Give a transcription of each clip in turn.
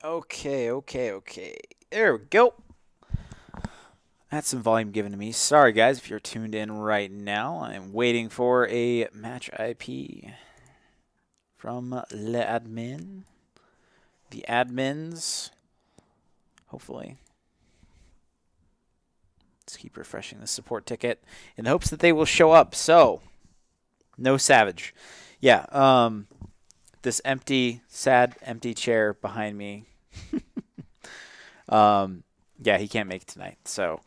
Okay. There we go. That's some volume given to me. Sorry, guys, if you're tuned in right now. I'm waiting for a match IP from le admin. The admins. Hopefully. Let's keep refreshing the support ticket in the hopes that they will show up. So, no Savage. Yeah, this sad empty chair behind me. Yeah, he can't make it tonight. So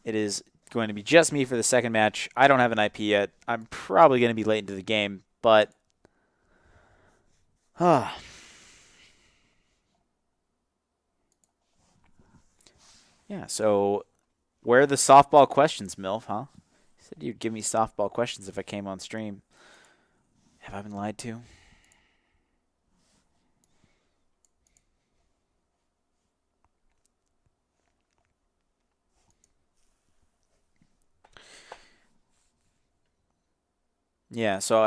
it is going to be just me for the second match. I don't have an IP yet. I'm probably going to be late into the game, but yeah, so where are the softball questions, MILF, huh? You said you'd give me softball questions if I came on stream. Have I been lied to? Yeah, so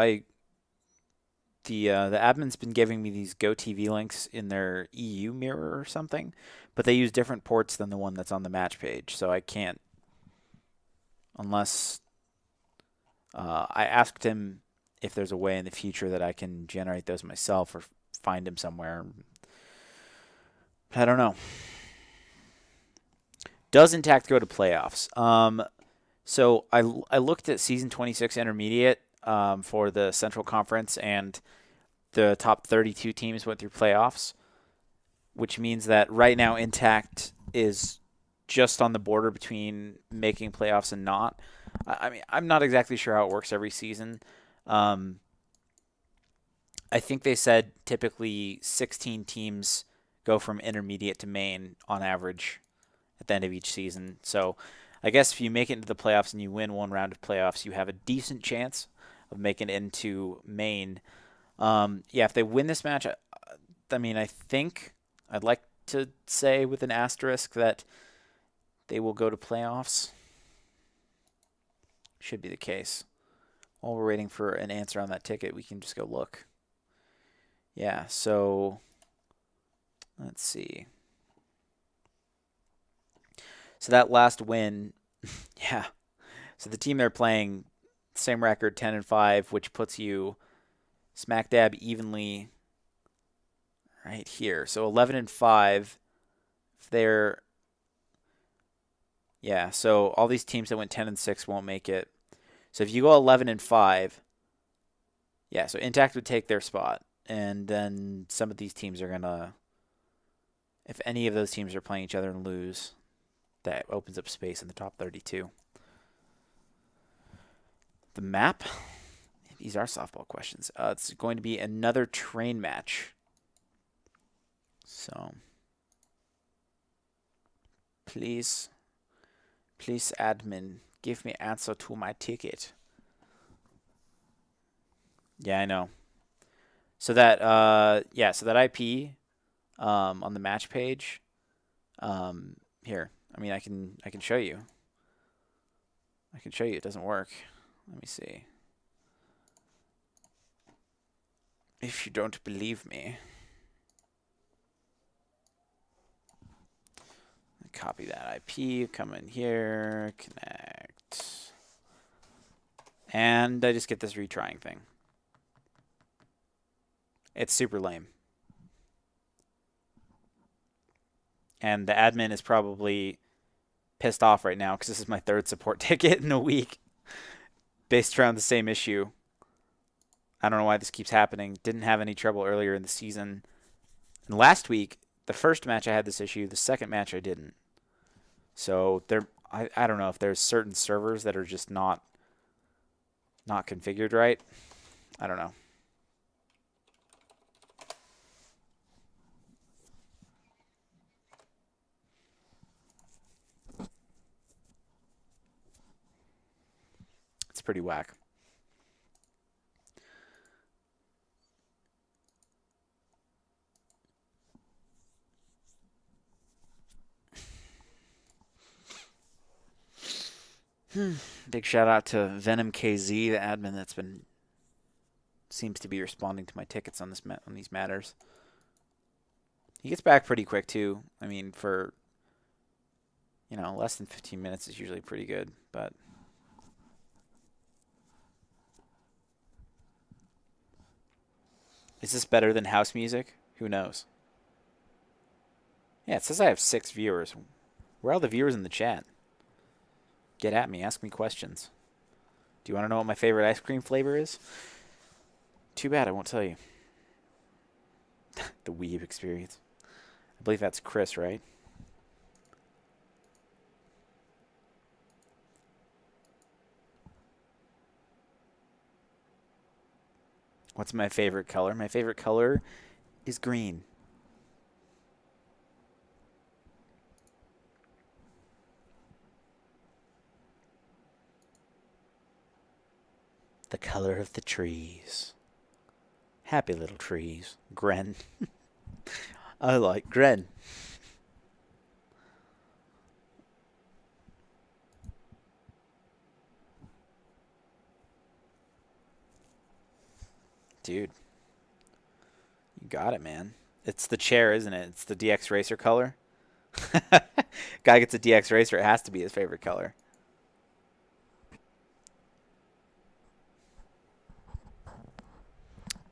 the admin's been giving me these GoTV links in their EU mirror or something, but they use different ports than the one that's on the match page, so I can't unless I asked him if there's a way in the future that I can generate those myself or find him somewhere. I don't know. Does iNTACT go to playoffs? So I looked at season 26 intermediate for the Central Conference, and the top 32 teams went through playoffs, which means that right now iNTACT is just on the border between making playoffs and not. I mean, I'm not exactly sure how it works every season. I think they said typically 16 teams go from intermediate to main on average at the end of each season. So I guess if you make it into the playoffs and you win one round of playoffs, you have a decent chance of making it into main. Yeah, if they win this match, I mean, I think I'd like to say with an asterisk that they will go to playoffs. Should be the case. While we're waiting for an answer on that ticket, we can just go look. Yeah, so let's see. So that last win, yeah. So the team they're playing, same record, 10-5, which puts you smack dab evenly right here. So 11-5. If they're, yeah. So all these teams that went 10-6 won't make it. So if you go 11-5, yeah. So iNTACT would take their spot, and then some of these teams are gonna, if any of those teams are playing each other and lose, that opens up space in the top 32. The map. These are softball questions. It's going to be another train match. So, please, admin, give me answer to my ticket. Yeah, I know. So that, so that IP on the match page. Here, I mean, I can show you. I can show you it doesn't work. Let me see. If you don't believe me, copy that IP, come in here, connect, and I just get this retrying thing. It's super lame. And the admin is probably pissed off right now because this is my third support ticket in a week based around the same issue. I don't know why this keeps happening. Didn't have any trouble earlier in the season. And last week, The first match I had this issue. The second match I didn't. So I don't know if there's certain servers that are just not configured right. I don't know. It's pretty whack. Big shout out to Venom KZ, the admin that's seems to be responding to my tickets on these matters. He gets back pretty quick too. I mean, for less than 15 minutes is usually pretty good, but is this better than house music? Who knows? Yeah, it says I have 6 viewers. Where are all the viewers in the chat? Get at me. Ask me questions. Do you want to know what my favorite ice cream flavor is? Too bad I won't tell you. The weeb experience. I believe that's Chris, right? What's my favorite color? My favorite color is green. The color of the trees. Happy little trees. Gren. I like Gren. Dude. You got it, man. It's the chair, isn't it? It's the DX Racer color. Guy gets a DX Racer. It has to be his favorite color.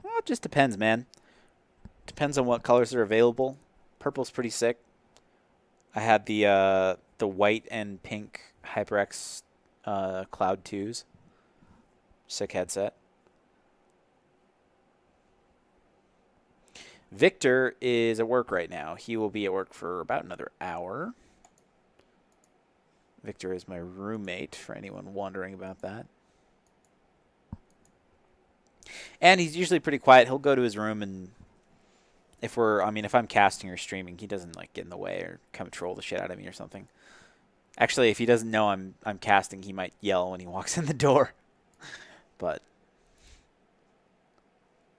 Well, it just depends, man. Depends on what colors are available. Purple's pretty sick. I had the white and pink HyperX Cloud 2s. Sick headset. Victor is at work right now. He will be at work for about another hour. Victor is my roommate, for anyone wondering about that. And he's usually pretty quiet. He'll go to his room, and if I'm casting or streaming, he doesn't like get in the way or come troll the shit out of me or something. Actually, if he doesn't know I'm casting, he might yell when he walks in the door. But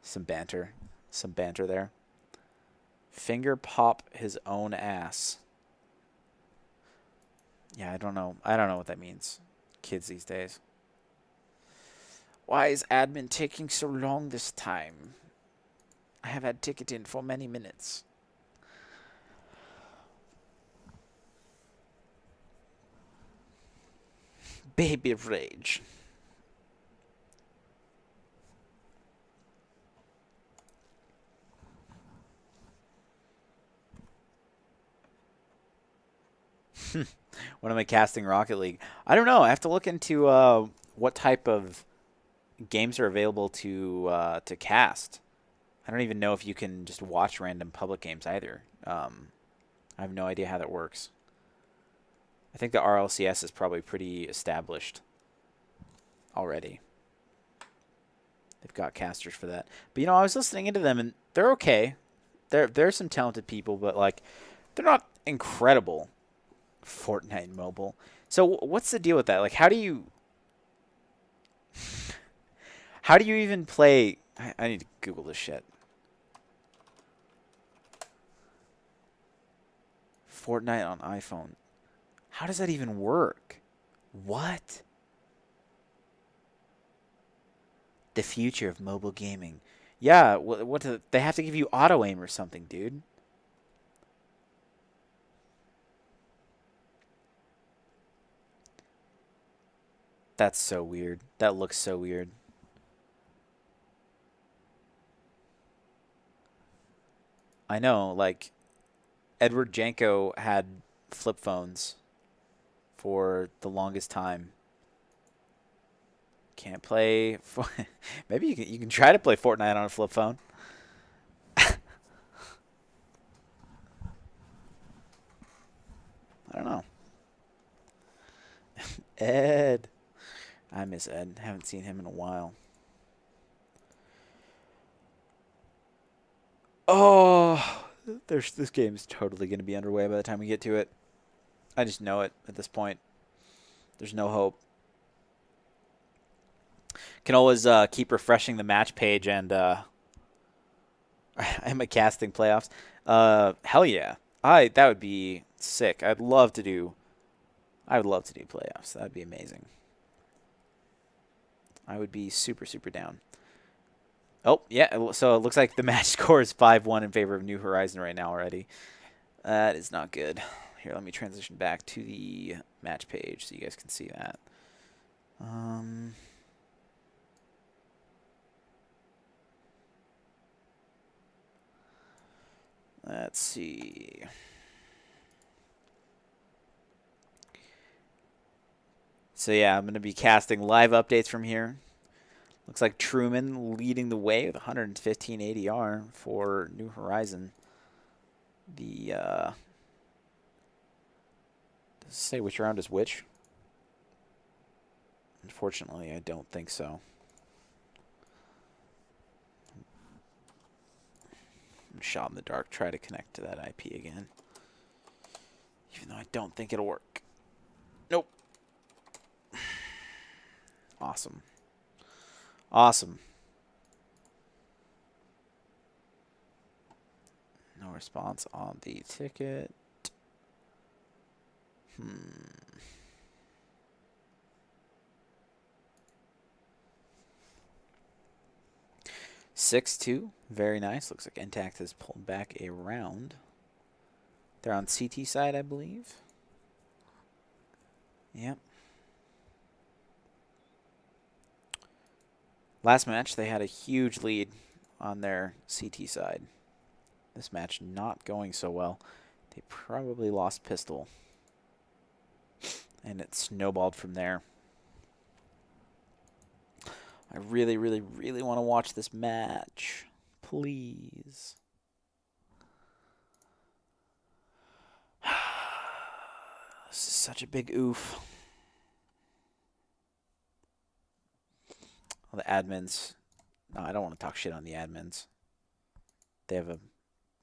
some banter there. Finger pop his own ass. Yeah, I don't know what that means. Kids these days. Why is admin taking so long this time? I have had ticket in for many minutes. Baby rage. When am I casting Rocket League? I don't know. I have to look into what type of games are available to cast. I don't even know if you can just watch random public games either. I have no idea how that works. I think the RLCS is probably pretty established already. They've got casters for that. But I was listening into them, and they're okay. They're some talented people, but like they're not incredible. Fortnite mobile. So what's the deal with that? Like, how do you even play? I need to Google this shit. Fortnite on iPhone. How does that even work? What? The future of mobile gaming. Yeah, they have to give you auto aim or something, dude. That's so weird. That looks so weird. I know, like, Edward Janko had flip phones for the longest time. Can't play. Maybe you can try to play Fortnite on a flip phone. Ed. I miss Ed. Haven't seen him in a while. Oh, this game's totally going to be underway by the time we get to it. I just know it at this point. There's no hope. Can always keep refreshing the match page and am I casting playoffs? Hell yeah. That would be sick. I would love to do playoffs. That would be amazing. I would be super, super down. Oh, yeah. So it looks like the match score is 5-1 in favor of New Horizon right now already. That is not good. Here, let me transition back to the match page so you guys can see that. Let's see. So yeah, I'm going to be casting live updates from here. Looks like Truman leading the way with 115 ADR for New Horizon. Does it say which round is which? Unfortunately, I don't think so. Shot in the dark. Try to connect to that IP again. Even though I don't think it'll work. Nope. Awesome. Awesome. No response on the ticket. 6-2. Very nice. Looks like iNTACT has pulled back a round. They're on CT side, I believe. Yep. Last match, they had a huge lead on their CT side. This match not going so well. They probably lost pistol. And it snowballed from there. I really, really, really want to watch this match. Please. This is such a big oof. Well, the admins. No, I don't want to talk shit on the admins. They have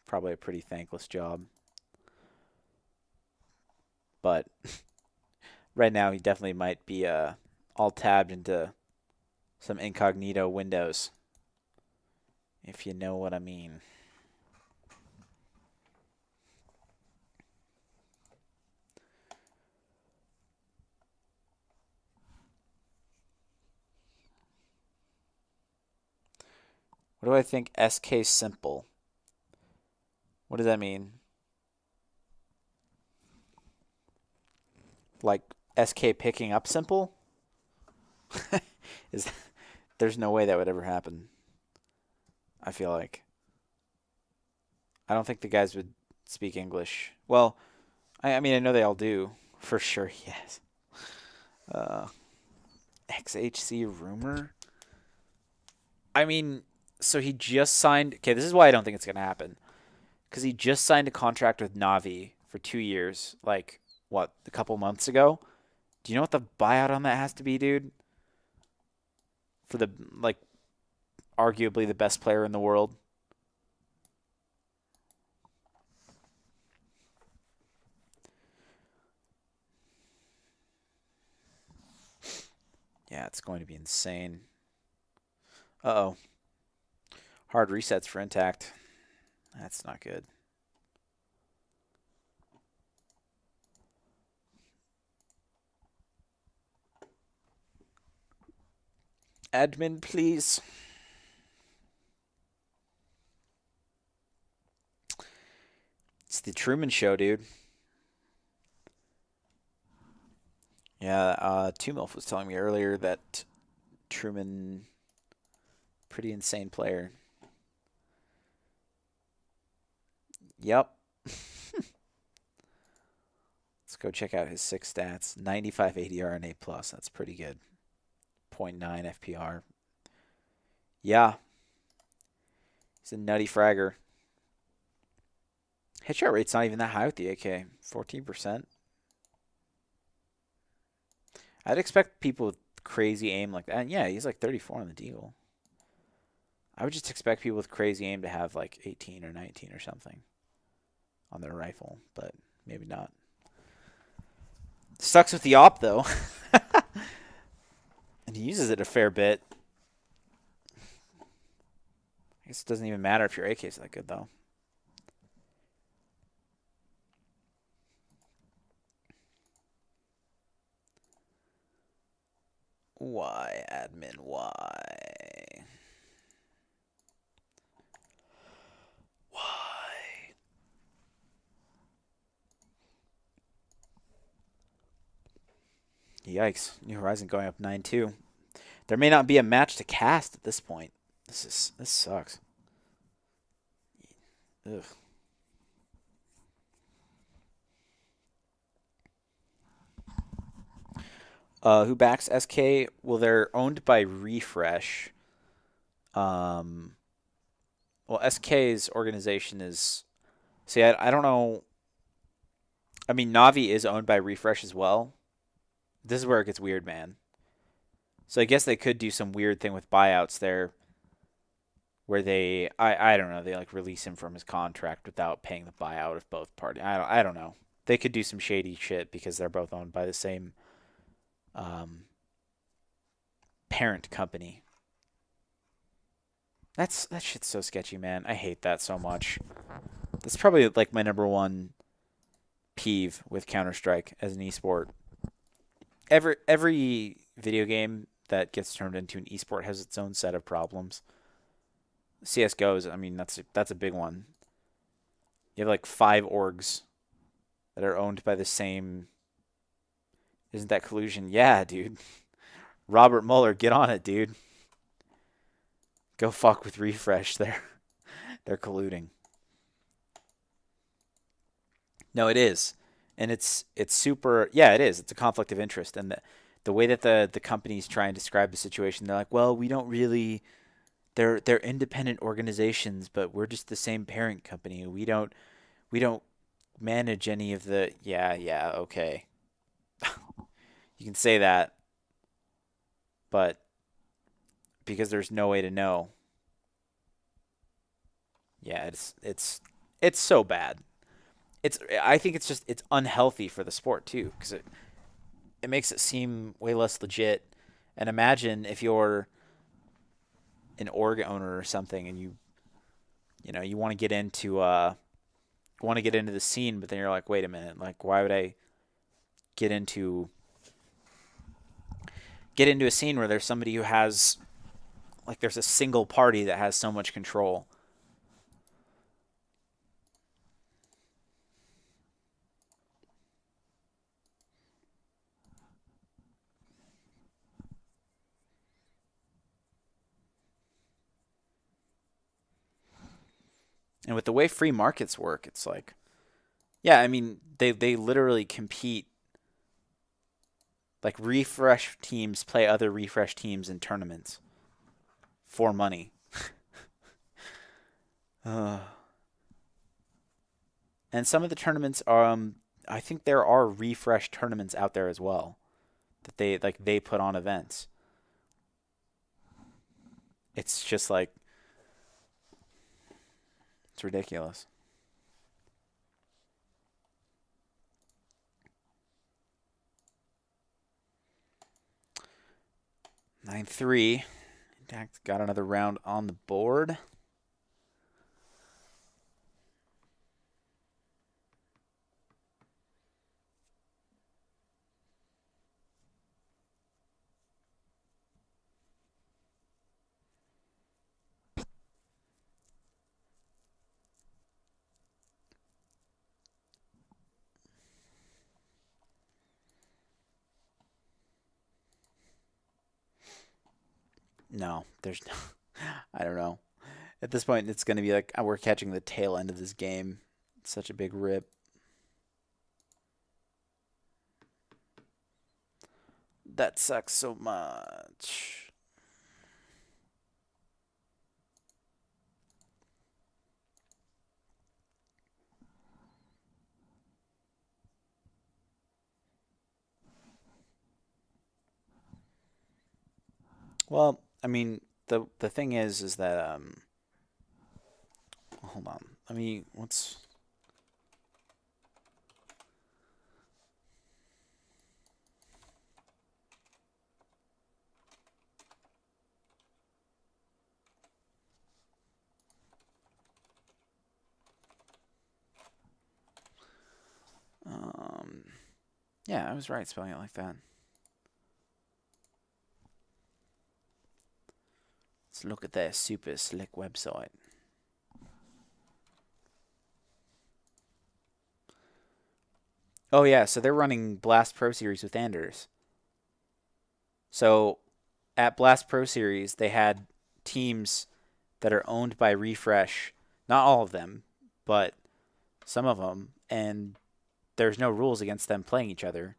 probably a pretty thankless job. But right now, he definitely might be all tabbed into some incognito windows, if you know what I mean. What do I think SK simple? What does that mean? Like SK picking up simple? There's no way that would ever happen. I feel like. I don't think the guys would speak English. Well, I mean, I know they all do. For sure, yes. XHC rumor? I mean, so he just signed... Okay, this is why I don't think it's going to happen. Because he just signed a contract with Navi for 2 years. Like, what, a couple months ago? Do you know what the buyout on that has to be, dude? For the, like, arguably the best player in the world. Yeah, it's going to be insane. Uh-oh. Hard resets for iNTACT. That's not good. Admin, please. It's the Truman Show, dude. Yeah, Tumilf was telling me earlier that Truman, pretty insane player. Yep. Let's go check out his 6 stats. 95 ADR and A+. That's pretty good. 0.9 FPR. Yeah. He's a nutty fragger. Headshot rate's not even that high with the AK. 14%. I'd expect people with crazy aim like that. And yeah, he's like 34 on the deagle. I would just expect people with crazy aim to have like 18 or 19 or something on their rifle, but maybe not. Sucks with the op though. And he uses it a fair bit. I guess it doesn't even matter if your AK is that good though. Why, admin, why? Why? Yikes. New Horizon going up 9-2. There may not be a match to cast at this point. This sucks. Ugh. Who backs SK? Well, they're owned by Refresh. Um, well, SK's organization is. See, I don't know. I mean, Navi is owned by Refresh as well. This is where it gets weird, man. So I guess they could do some weird thing with buyouts there, where I don't know, they like release him from his contract without paying the buyout of both parties. I don't know. They could do some shady shit because they're both owned by the same parent company. That shit's so sketchy, man. I hate that so much. That's probably like my number one peeve with Counter-Strike as an esport. Every video game that gets turned into an esport has its own set of problems. CS:GO's, I mean, that's a big one. You have like 5 orgs that are owned by the same. Isn't that collusion? Yeah, dude. Robert Mueller, get on it, dude. Go fuck with Refresh. They're colluding. No, it is, and it's super. Yeah, it is. It's a conflict of interest, and the way that the companies try and describe the situation, they're like, well, we don't really. They're independent organizations, but we're just the same parent company. We don't manage any of the. Yeah, okay. You can say that, but because there's no way to know. Yeah, it's so bad. I think it's unhealthy for the sport too because it makes it seem way less legit. And imagine if you're an org owner or something and you want to get into the scene, but then you're like, wait a minute, like why would I get into a scene where there's somebody who has like there's a single party that has so much control. And with the way free markets work, it's like, yeah, I mean, they literally compete. Like refresh teams play other refresh teams in tournaments for money. uh, and some of the tournaments are, I think there are refresh tournaments out there as well that they put on events. It's just like it's ridiculous. 9-3. iNTACT got another round on the board. No, there's no. I don't know. At this point, it's going to be like we're catching the tail end of this game. It's such a big rip. That sucks so much. Well, I mean, the thing is that hold on. Let me what's um yeah, I was right spelling it like that. Let's look at their super slick website. Oh yeah, so they're running Blast Pro Series with Anders. So at Blast Pro Series, they had teams that are owned by Refresh. Not all of them, but some of them, and there's no rules against them playing each other.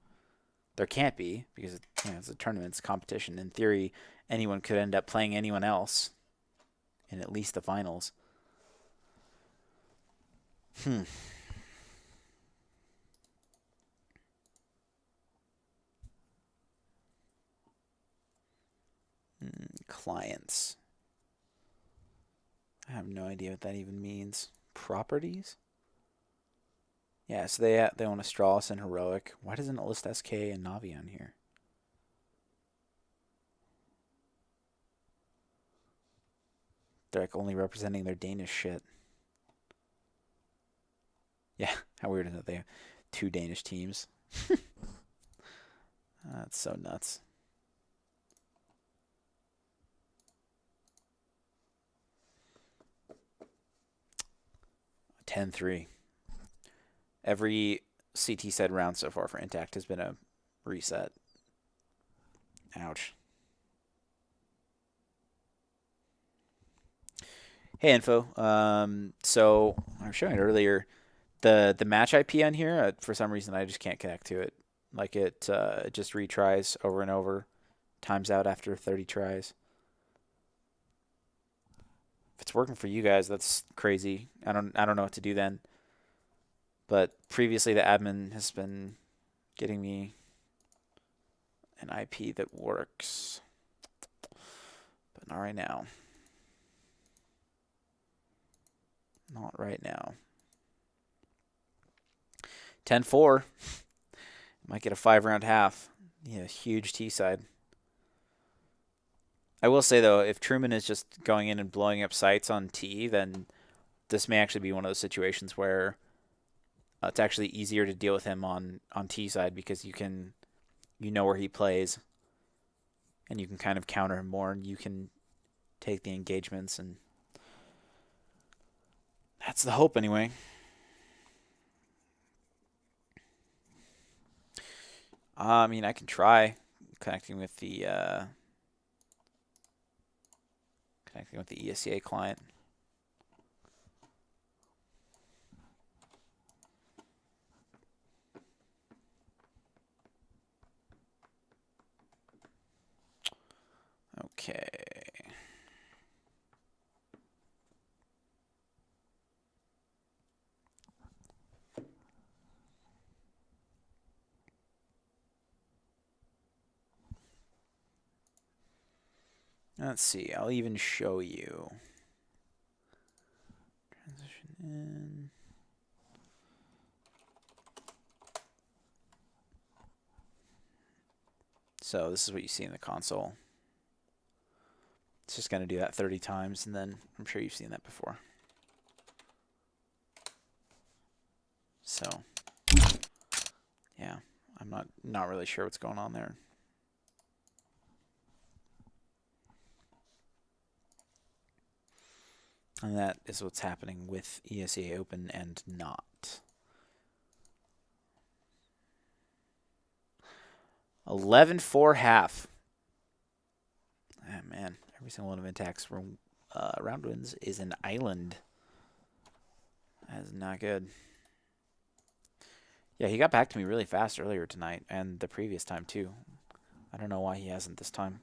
There can't be because it's a tournament, it's a competition. In theory, anyone could end up playing anyone else in at least the finals. Hmm. Clients. I have no idea what that even means. Properties? Yeah, so they own Astralis and Heroic. Why doesn't it list SK and Navi on here? They're like only representing their Danish shit. Yeah, how weird is it? They have two Danish teams. That's so nuts. 10-3. Every CT said round so far for iNTACT has been a reset. Ouch. Hey, Info. So I was showing it earlier. The match IP on here, for some reason, I just can't connect to it. Like it just retries over and over, times out after 30 tries. If it's working for you guys, that's crazy. I don't know what to do then. But previously, the admin has been getting me an IP that works, but not right now. Not right now. 10-4. Might get a 5-round half. Yeah, huge T side. I will say though, if Truman is just going in and blowing up sites on T, then this may actually be one of those situations where it's actually easier to deal with him on T side because you know where he plays, and you can kind of counter him more, and you can take the engagements, and that's the hope anyway. I mean, I can try connecting with the ESEA client. Okay. Let's see. I'll even show you. Transition in. So this is what you see in the console. It's just going to do that 30 times, and then I'm sure you've seen that before. So, yeah, I'm not really sure what's going on there. And that is what's happening with ESEA Open and not. 11-4 half. Ah, man, every single one of iNTACT's round wins is an island. That is not good. Yeah, he got back to me really fast earlier tonight and the previous time too. I don't know why he hasn't this time.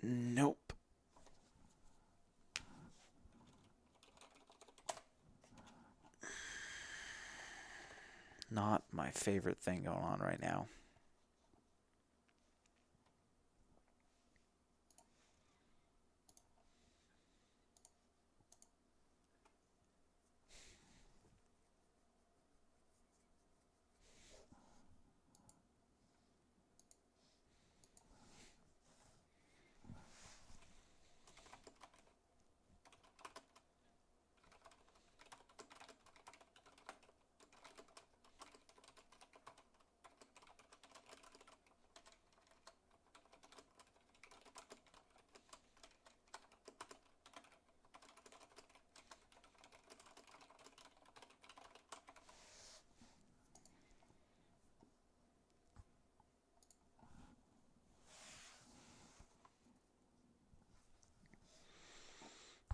Nope. not my favorite thing going on right now.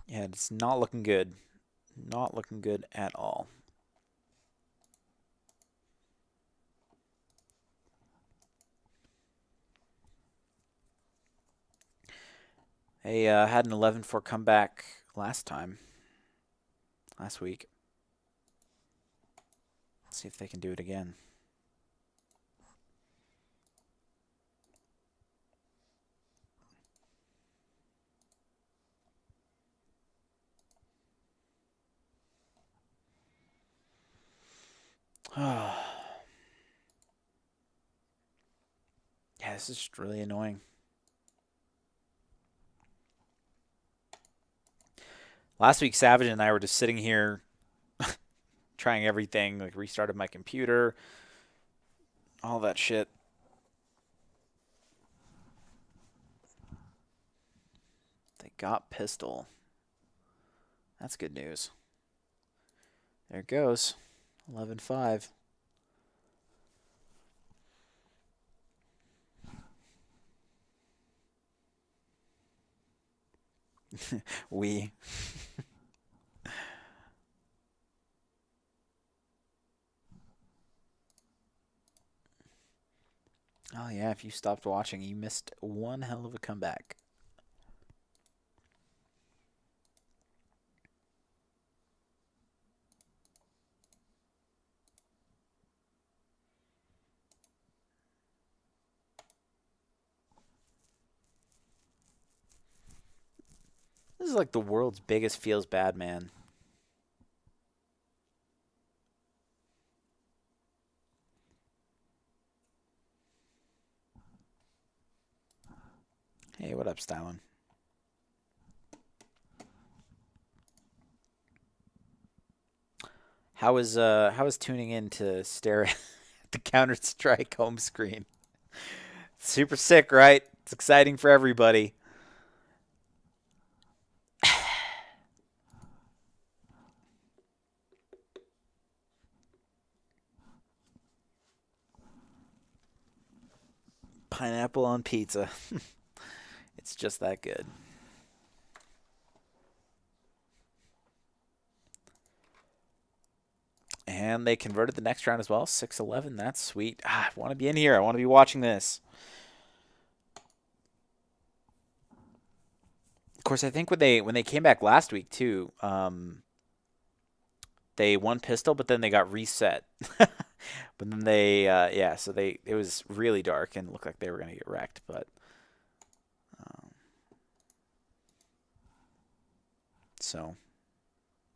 Yeah, it's not looking good. Not looking good at all. They had an 11-4 comeback last week. Let's see if they can do it again. Yeah, this is just really annoying. Last week, Savage and I were just sitting here trying everything, like restarted my computer, all that shit. They got Pistol. That's good news. There it goes. 11-5. We. Oh, yeah, if you stopped watching, you missed one hell of a comeback. This is like the world's biggest feels bad man. Hey, what up, Stylin'? How is tuning in to stare at the Counter-Strike home screen? Super sick, right? It's exciting for everybody. Pineapple on pizza. It's just that good. And they converted the next round as well. 6-11. That's sweet. I want to be in here. I want to be watching this. Of course, I think when they came back last week too, they won Pistol, but then they got reset. But then they yeah, so it was really dark and looked like they were gonna get wrecked, but so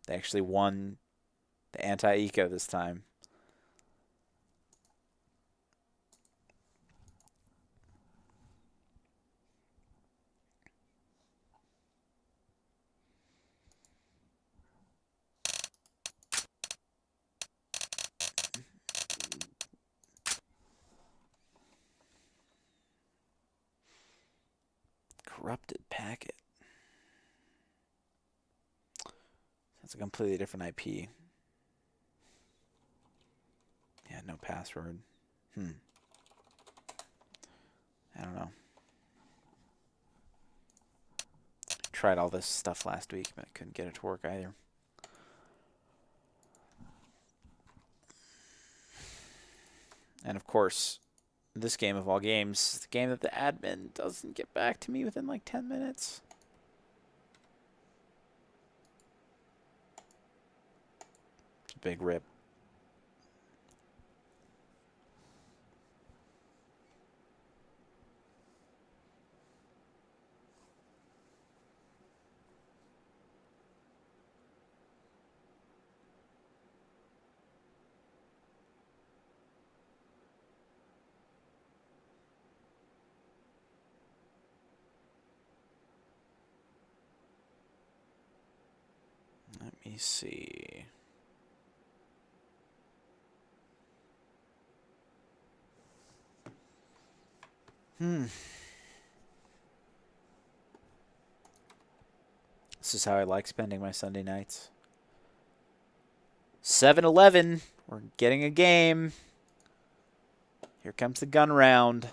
they actually won the anti-eco this time. Corrupted packet. That's a completely different IP. Yeah, no password. I don't know. Tried all this stuff last week, but I couldn't get it to work either. And of course, this game of all games, the game that the admin doesn't get back to me within like 10 minutes. It's a big rip. me see. This is how I like spending my Sunday nights. 7-11. We're getting a game. Here comes the gun round.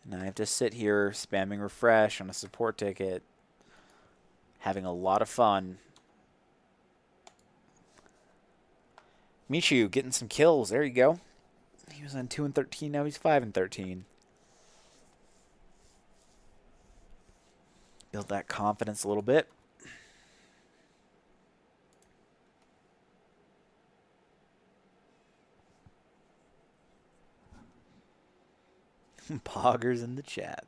And I have to sit here spamming refresh on a support ticket. Having a lot of fun. Michu getting some kills. There you go. He was on 2-13. Now he's 5-13. Build that confidence a little bit. Poggers in the chat.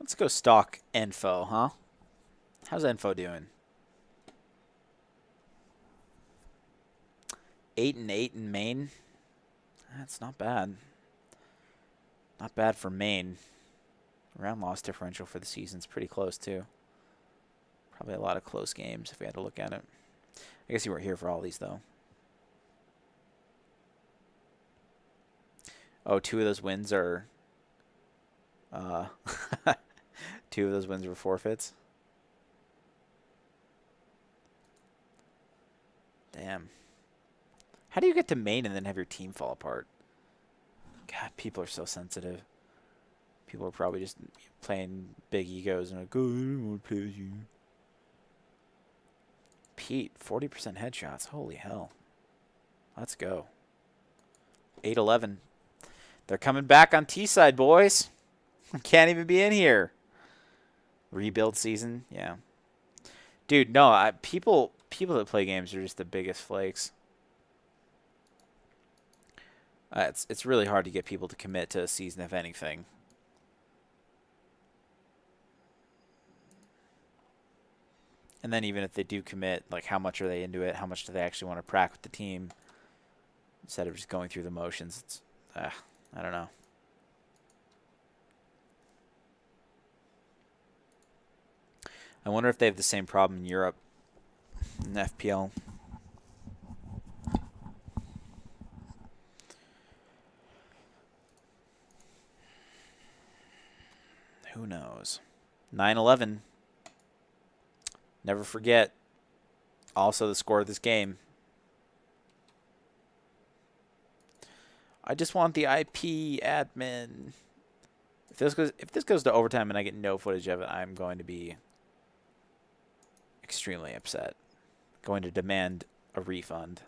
Let's go stock info, huh? How's info doing? 8-8 in Maine. That's not bad. Not bad for Maine. Round loss differential for the season's pretty close too. Probably a lot of close games if we had to look at it. I guess you weren't here for all these though. Oh, 2 of those wins are 2 of those wins were forfeits. Damn. How do you get to Maine and then have your team fall apart? God, people are so sensitive. People are probably just playing big egos and like, oh, I don't want to play with you. Pete, 40% headshots. Holy hell. Let's go. 8-11. They're coming back on T-side, boys. Can't even be in here. Rebuild season, yeah. Dude, no, people that play games are just the biggest flakes. It's really hard to get people to commit to a season of anything. And then even if they do commit, like how much are they into it? How much do they actually want to prac with the team? Instead of just going through the motions. It's, I don't know. I wonder if they have the same problem in Europe, in FPL. Who knows? 9-11. Never forget. Also the score of this game. I just want the IP admin. If this goes to overtime and I get no footage of it, I'm going to be extremely upset. Going to demand a refund.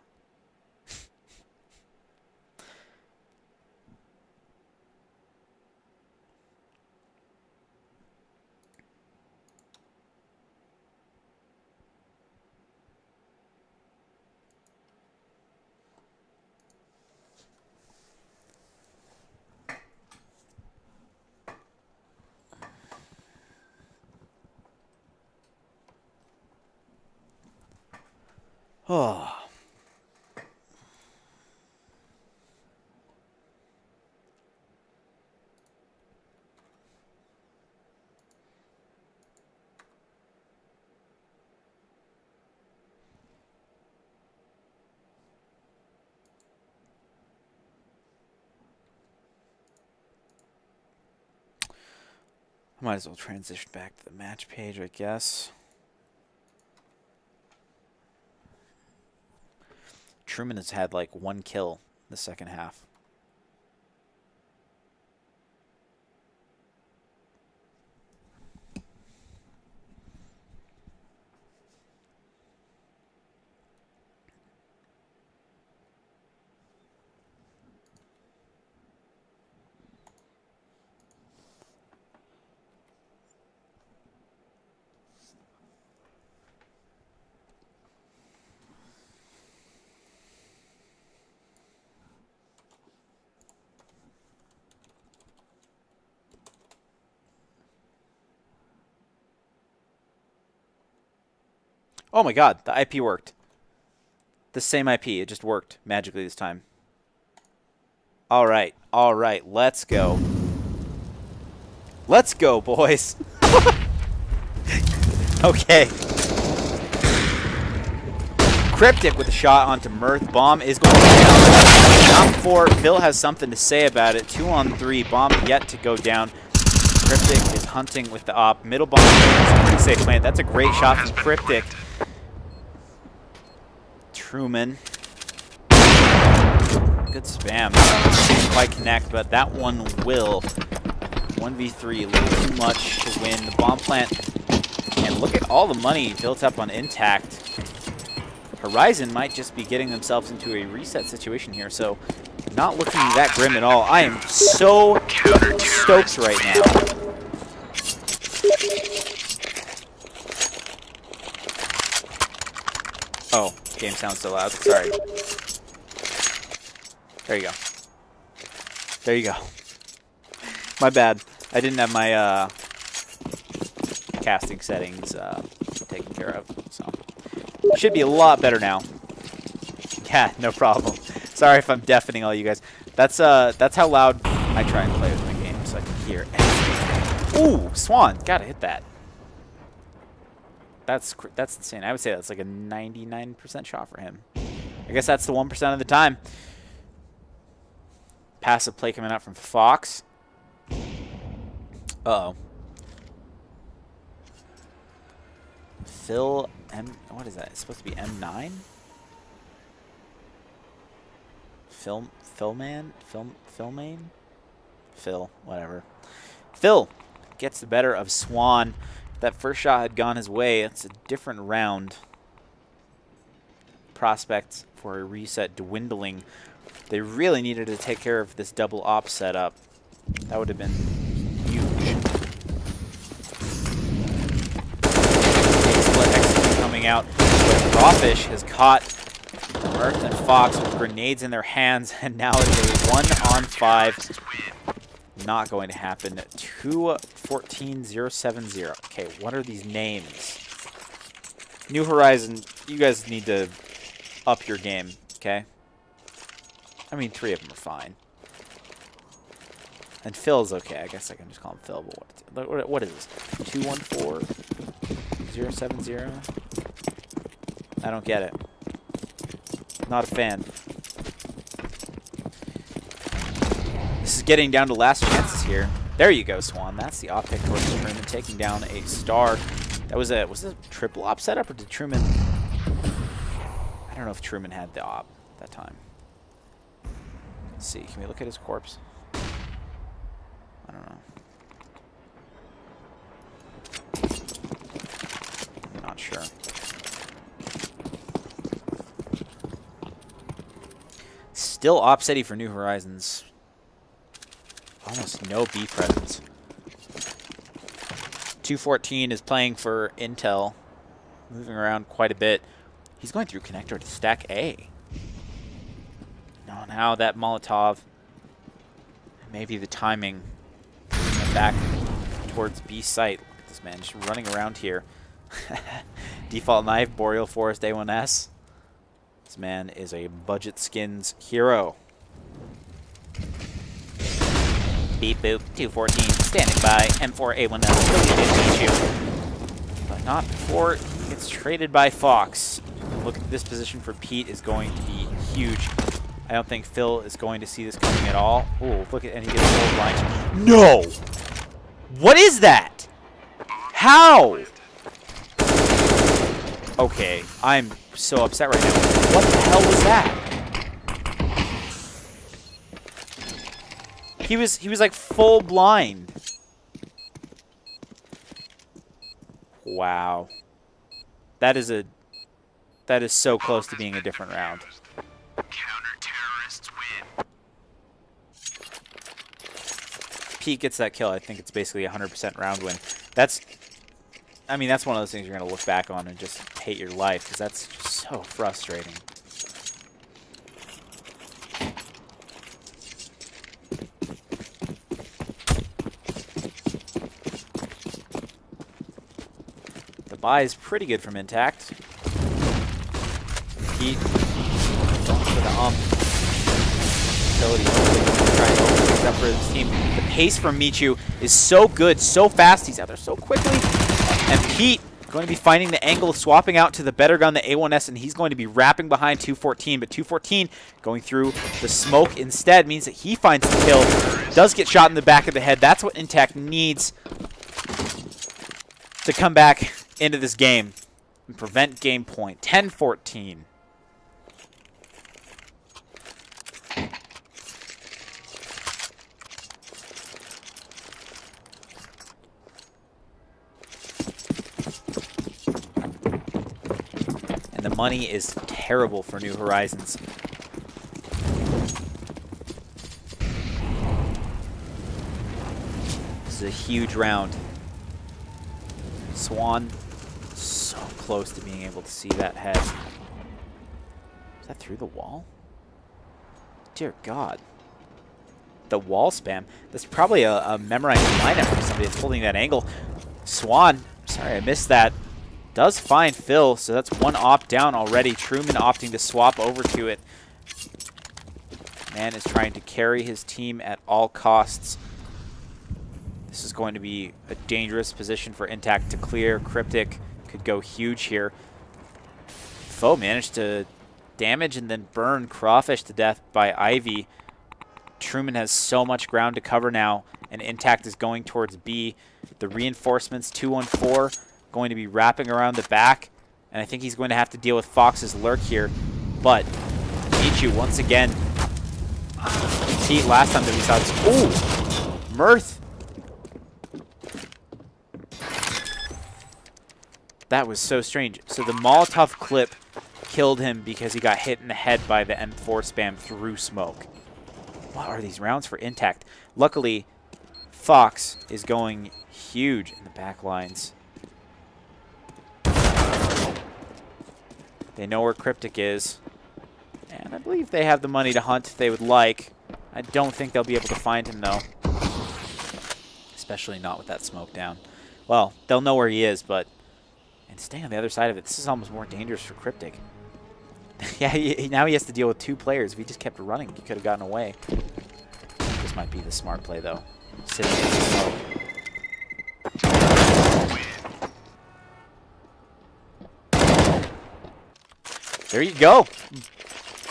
Oh. I might as well transition back to the match page, I guess. Truman has had like 1 kill in the second half. Oh my god, the IP worked. The same IP, it just worked magically this time. All right, let's go. Let's go, boys. Okay. Cryptic with a shot onto Mirth. Bomb is going down. Not before Phil has something to say about it. 2 on 3. Bomb yet to go down. Cryptic is hunting with the op. Middle bomb is a pretty safe plant. That's a great shot from Cryptic. Truman. Good spam. Didn't quite connect, but that one will. 1v3, a little too much to win. The bomb plant. And look at all the money built up on Intact. Horizon might just be getting themselves into a reset situation here, so not looking that grim at all. I am so stoked right now. Oh, game sounds so loud. Sorry. There you go. There you go. My bad. I didn't have my casting settings taken care of, so should be a lot better now. Yeah, no problem. Sorry if I'm deafening all you guys. That's how loud I try and play with my game, so I can hear everything. Ooh, Swan, gotta hit that. That's insane. I would say that's like a 99% shot for him. I guess that's the 1% of the time. Passive play coming out from Fox. Uh-oh. Phil what is that? It's supposed to be M9? Philman? Phil, whatever. Phil gets the better of Swan. If that first shot had gone his way, it's a different round. Prospects for a reset dwindling. They really needed to take care of this double op setup. That would have been huge. Coming out, but Rawfish has caught Mirth and Fox with grenades in their hands, and now it is a 1-on-5. Not going to happen. 2-14-0-7-0. Okay, what are these names? New Horizon, you guys need to up your game, okay? I mean, 3 of them are fine. And Phil's okay. I guess I can just call him Phil, but what is this? 2-1-4-0-7-0? I don't get it. Not a fan. This is getting down to last chances here. There you go, Swan. That's the op pick towards Truman, taking down a star. That was this a triple op setup, or did Truman... I don't know if Truman had the op that time. Let's see. Can we look at his corpse? I don't know. I'm not sure. Still op steady for New Horizons. Almost no B presence. 214 is playing for Intel. Moving around quite a bit. He's going through connector to stack A. Now that Molotov, maybe the timing, back towards B site. Look at this man just running around here. Default knife, Boreal Forest A1S. This man is a budget skins hero. Beep boop, 214, standing by, M4 A1S, beat you. But not before he gets traded by Fox. Look at this position for Pete is going to be huge. I don't think Phil is going to see this coming at all. Oh, look at, and he gets full blind. No! What is that? How? Okay, I'm so upset right now. What the hell was that? He was like full blind. Wow. That is so close to being a different round. Pete gets that kill. I think it's basically a 100% round win. I mean, that's one of those things you're going to look back on and just hate your life, because that's just so frustrating. The buy is pretty good from Intact. Pete going for the utility. Hopefully going to try and open things up for his team. The pace from Michu is so good, so fast. He's out there so quickly. And Pete going to be finding the angle, swapping out to the better gun, the A1S, and he's going to be wrapping behind 214. But 214 going through the smoke instead means that he finds the kill. Does get shot in the back of the head. That's what iNTACT needs to come back into this game and prevent game point. 10-14. And the money is terrible for New Horizons. This is a huge round. Swan, so close to being able to see that head. Is that through the wall? Dear God. The wall spam. That's probably a memorized lineup for somebody that's holding that angle. Swan, sorry I missed that. Does find Phil, so that's one op down already. Truman opting to swap over to it. Man is trying to carry his team at all costs. This is going to be a dangerous position for iNTACT to clear. Cryptic could go huge here. Foe managed to damage and then burn Crawfish to death by Ivy. Truman has so much ground to cover now, and iNTACT is going towards B. The reinforcements, 214, going to be wrapping around the back, and I think he's going to have to deal with Fox's lurk here. But Michu, once again, Pete last time that we saw this. Ooh! Mirth! That was so strange. So the Molotov clip killed him because he got hit in the head by the M4 spam through smoke. What are these rounds for iNTACT? Luckily, Fox is going huge in the back lines. They know where Cryptic is. And I believe they have the money to hunt if they would like. I don't think they'll be able to find him, though. Especially not with that smoke down. Well, they'll know where he is, but... And staying on the other side of it, this is almost more dangerous for Cryptic. Yeah, now he has to deal with two players. If he just kept running, he could have gotten away. This might be the smart play, though. Sitting in the smoke. There you go.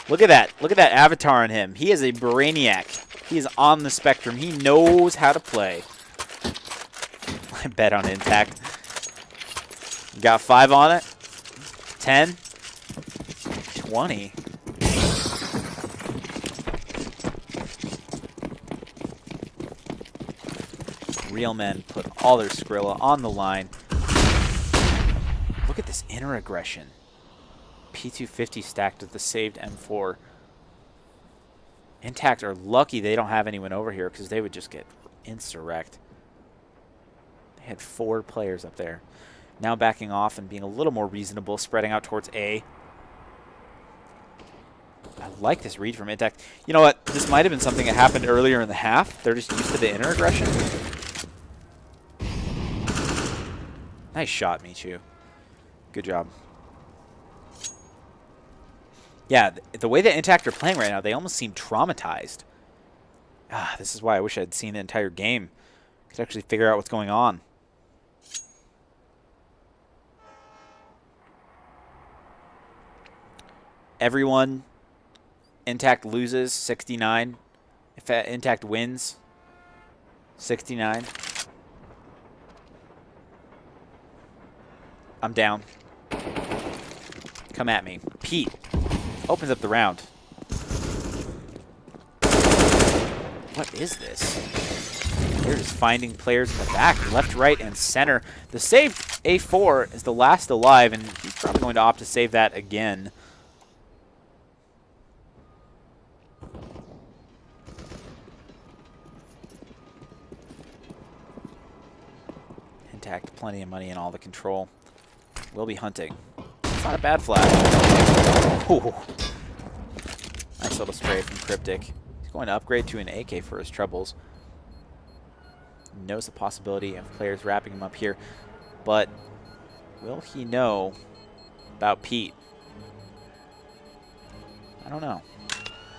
Look at that. Look at that avatar on him. He is a brainiac. He is on the spectrum. He knows how to play. I bet on iNTACT. Got 5 on it. 10. 20. Real men put all their Skrilla on the line. Look at this inner aggression. P250 stacked with the saved M4. iNTACT are lucky they don't have anyone over here because they would just get insta-wrecked. They had 4 players up there. Now backing off and being a little more reasonable, spreading out towards A. I like this read from iNTACT. You know what? This might have been something that happened earlier in the half. They're just used to the inner aggression. Nice shot, Michu. Good job. Yeah, the way that iNTACT are playing right now, they almost seem traumatized. Ah, this is why I wish I'd seen the entire game. Could actually figure out what's going on. Everyone, iNTACT loses, 69. If iNTACT wins, 69. I'm down. Come at me. Pete opens up the round. What is this? They're just finding players in the back, left, right, and center. The saved A4 is the last alive, and he's probably going to opt to save that again. iNTACT, plenty of money and all the control. We'll be hunting. It's not a bad flash. Ooh. Nice little spray from Cryptic. He's going to upgrade to an AK for his troubles. Knows the possibility of players wrapping him up here. But will he know about Pete? I don't know.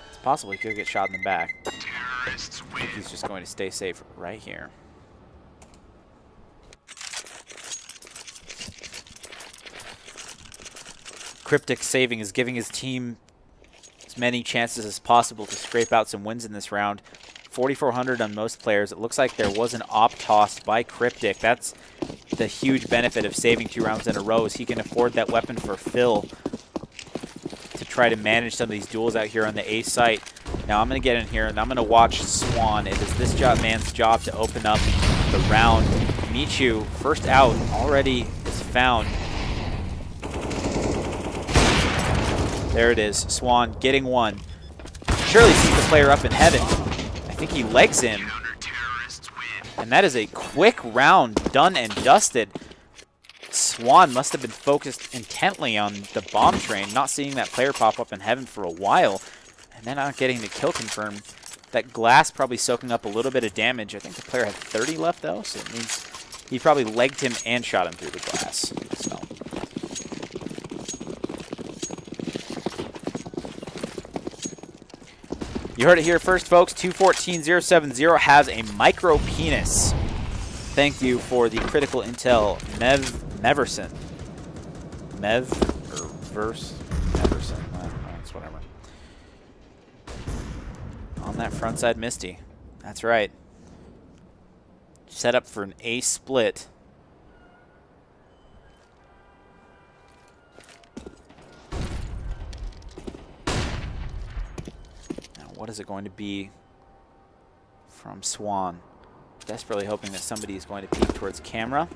It's possible he could get shot in the back. I think he's just going to stay safe right here. Cryptic saving is giving his team as many chances as possible to scrape out some wins in this round. 4,400 on most players. It looks like there was an op tossed by Cryptic. That's the huge benefit of saving 2 rounds in a row, is he can afford that weapon for Phil to try to manage some of these duels out here on the A site. Now I'm going to get in here and I'm going to watch Swan. It is this man's job to open up the round. Michu, first out, already is found. There it is. Swan getting one. Surely sees the player up in heaven. I think he legs him. And that is a quick round, done and dusted. Swan must have been focused intently on the bomb train, not seeing that player pop up in heaven for a while, and then not getting the kill confirmed. That glass probably soaking up a little bit of damage. I think the player had 30 left though, so it means he probably legged him and shot him through the glass. So. You heard it here first, folks. 214070 has a micro penis. Thank you for the critical intel, Meverson. Meverson. I don't know, it's whatever. On that front side, Misty. That's right. Set up for an A split. What is it going to be from Swan? Desperately hoping that somebody is going to peek towards camera.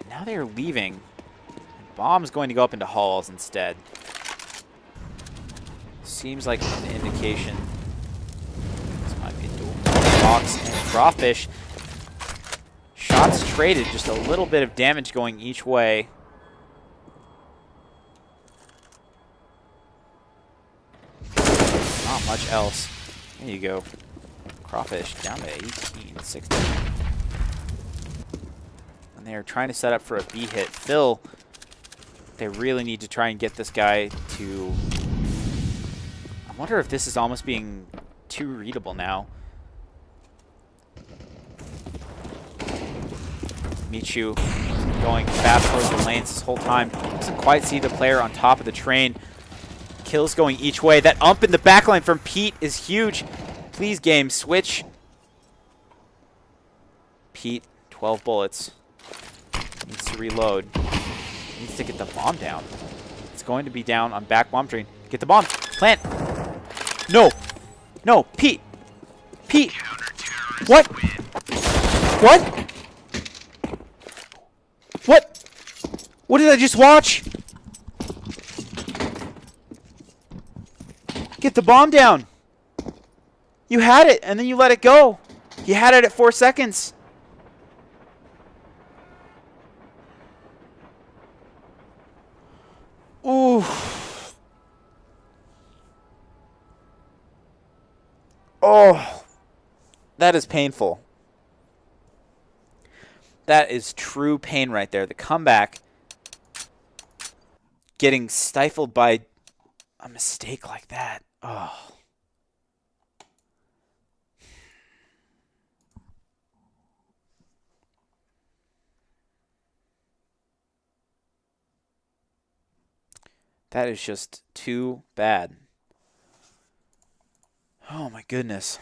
And now they are leaving. Bomb's going to go up into halls instead. Seems like an indication. This might be a duel. Fox and Crawfish. Shots traded, just a little bit of damage going each way. Not much else. There you go. Crawfish down to 18, 16. And they're trying to set up for a B hit. Phil, they really need to try and get this guy to... I wonder if this is almost being too readable now. Michu going fast towards the lanes this whole time. Doesn't quite see the player on top of the train. Kills going each way. That ump in the backline from Pete is huge. Please, game, switch. Pete, 12 bullets. Needs to reload. Needs to get the bomb down. It's going to be down on back bomb train. Get the bomb. Plant. No. No, Pete. Pete. What? What? What? What did I just watch? Get the bomb down. You had it, and then you let it go. You had it at 4 seconds. Ooh. Oh. That is painful. That is true pain right there. The comeback getting stifled by a mistake like that. Oh. That is just too bad. Oh my goodness.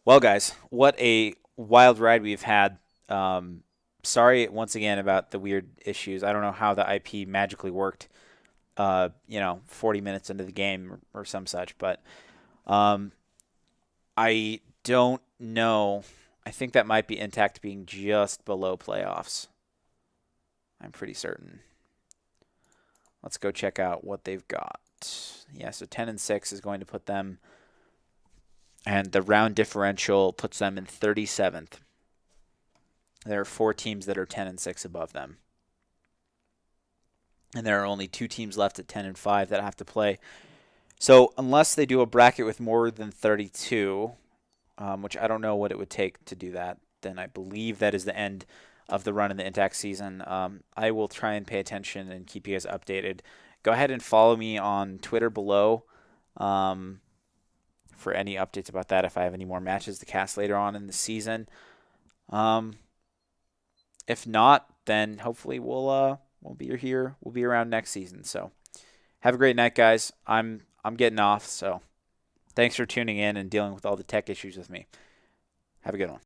Well, guys, what a wild ride we've had. Sorry once again about the weird issues. I don't know how the IP magically worked, 40 minutes into the game or some such, but I don't know. I think that might be iNTACT being just below playoffs. I'm pretty certain. Let's go check out what they've got. Yeah, so 10-6 is going to put them, and the round differential puts them in 37th. There are 4 teams that are 10-6 above them. And there are only 2 teams left at 10-5 that have to play. So unless they do a bracket with more than 32, which I don't know what it would take to do that, then I believe that is the end of the run in the INTACT season. I will try and pay attention and keep you guys updated. Go ahead and follow me on Twitter below for any updates about that if I have any more matches to cast later on in the season. If not, then hopefully we'll be here. We'll be around next season. So have a great night, guys. I'm getting off, so thanks for tuning in and dealing with all the tech issues with me. Have a good one.